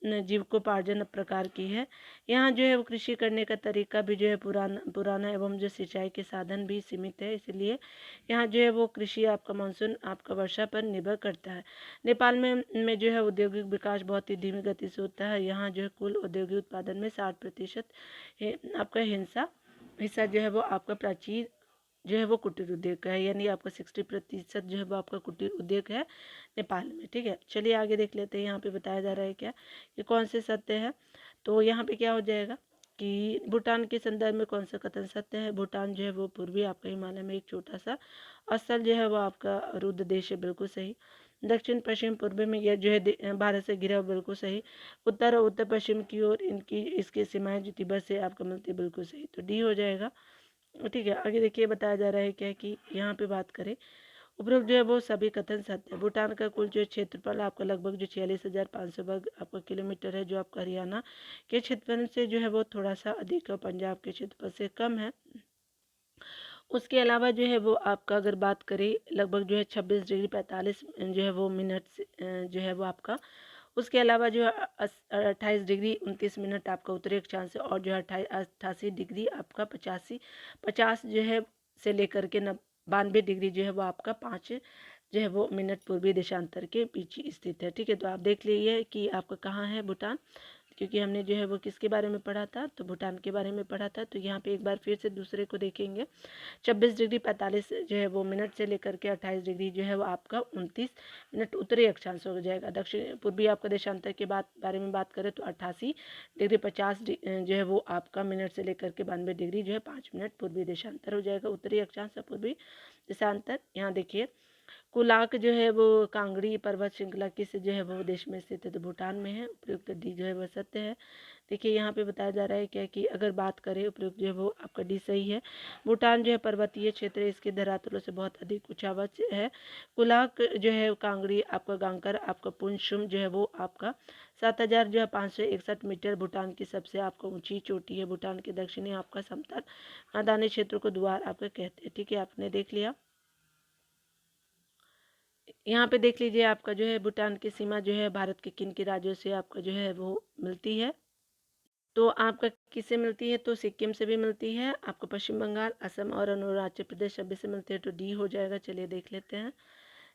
जीविकोपार्जन प्रकार की है। यहाँ जो है वो कृषि करने का तरीका भी जो है पुराना एवं जो सिंचाई के साधन भी सीमित है, इसलिए यहाँ जो है वो कृषि आपका मानसून आपका वर्षा पर निर्भर करता है। नेपाल में जो है औद्योगिक विकास बहुत ही धीमी गति से होता है। यहाँ जो है कुल औद्योगिक उत्पादन में 60% आपका हिस्सा जो है वो आपका प्राचीन जो है वो कुटीर उद्योग का है, यानी आपका 60% जो है वो आपका कुटीर उद्योग है नेपाल में। ठीक है, चलिए आगे देख लेते हैं। यहाँ पे बताया जा रहा है क्या कि कौन से सत्य है, तो यहाँ पे क्या हो जाएगा कि भूटान के संदर्भ में कौन सा कथन सत्य है। भूटान जो है वो पूर्वी आपका हिमालय में एक छोटा सा स्थल जो है वो आपका रुद्र देश है, बिल्कुल सही। दक्षिण पश्चिम पूर्व में यह जो है भारत से घिरा हुआ, बिल्कुल सही। उत्तर और उत्तर पश्चिम की ओर इनकी इसकी सीमाएं जो तिब्बत से आपका मिलती है, बिल्कुल सही, तो डी हो जाएगा। ठीक है, आगे देखिए बताया जा रहा है क्या कि यहाँ पे बात करें, उपरोक्त जो है वो सभी कथन सत्य है। भूटान का कुल जो क्षेत्रफल आपका लगभग जो 46,500 वर्ग आपका किलोमीटर है, जो आपका हरियाणा के क्षेत्रफल से जो है वो थोड़ा सा अधिक है, पंजाब के क्षेत्रफल से कम है। उसके अलावा जो है वो आपका अगर बात करें लगभग जो है 26 डिग्री 45 जो है वो मिनट से जो है वो आपका, उसके अलावा जो है 28 डिग्री 29 मिनट आपका उत्तरी अक्षांश से, और जो है 88 डिग्री आपका 50 जो है से लेकर के 92 डिग्री जो है वो आपका 5 जो है वो मिनट पूर्वी देशांतर के पीछे स्थित है। ठीक है, तो आप देख लीजिए कि आपका कहाँ है भूटान, क्योंकि हमने जो है वो किसके बारे में पढ़ा था, तो भूटान के बारे में पढ़ा था। तो यहाँ पे एक बार फिर से दूसरे को देखेंगे। 26 डिग्री 45 जो है वो मिनट से लेकर के 28 डिग्री जो है वो आपका 29 मिनट उत्तरी अक्षांश हो जाएगा। दक्षिण पूर्वी आपका देशांतर के बारे में बात करें तो 88 डिग्री 50 जो है वो आपका मिनट से लेकर के 92 डिग्री जो है 5 मिनट पूर्वी देशांतर हो जाएगा। उत्तरी अक्षांश पूर्वी देशांतर। यहाँ देखिए कुलाक जो है वो कांगड़ी पर्वत श्रृंखला किस जो है वो देश में स्थित है, तो भूटान में है। उपयुक्त डी जो है वह सत्य है। देखिए यहाँ पे बताया जा रहा है क्या कि अगर बात करें उपयुक्त जो है वो आपका डी सही है। भूटान जो है पर्वतीय क्षेत्र है, इसके धरातलों से बहुत अधिक ऊंचावच है। कुलाक जो है कांगड़ी आपका गांकर आपका पुनशुम जो है वो आपका 7,000 जो है 561 मीटर भूटान की सबसे आपका ऊंची चोटी है। भूटान के दक्षिणी आपका समतल मैदानी क्षेत्र को द्वार आपका कहते हैं। ठीक है, आपने देख लिया। यहाँ पे देख लीजिए आपका जो है भूटान की सीमा जो है भारत के किन के राज्यों से आपका जो है वो मिलती है। तो आपका किससे मिलती है, तो सिक्किम से भी मिलती है, आपको पश्चिम बंगाल, असम और अरुणाचल प्रदेश सभी से मिलती है, तो डी हो जाएगा। चलिए देख लेते हैं।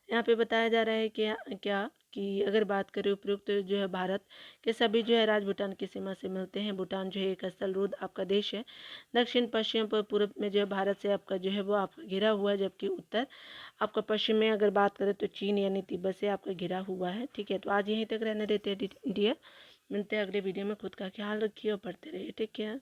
यहाँ पे बताया जा रहा है कि क्या कि अगर बात करें उपयुक्त तो जो है भारत के सभी जो है राज्य भूटान की सीमा से मिलते हैं। भूटान जो है एक स्थल रुद्ध आपका देश है। दक्षिण पश्चिम पर पूर्व में जो है भारत से आपका जो है वो आपका घिरा हुआ है, जबकि उत्तर आपका पश्चिम में अगर बात करें तो चीन यानी तिब्बत से आपका घिरा हुआ है। ठीक है, तो आज यहीं तक रहने देते हैं डियर। मिलते हैं अगले वीडियो में। खुद का ख्याल रखिए और पढ़ते रहिए। Take care.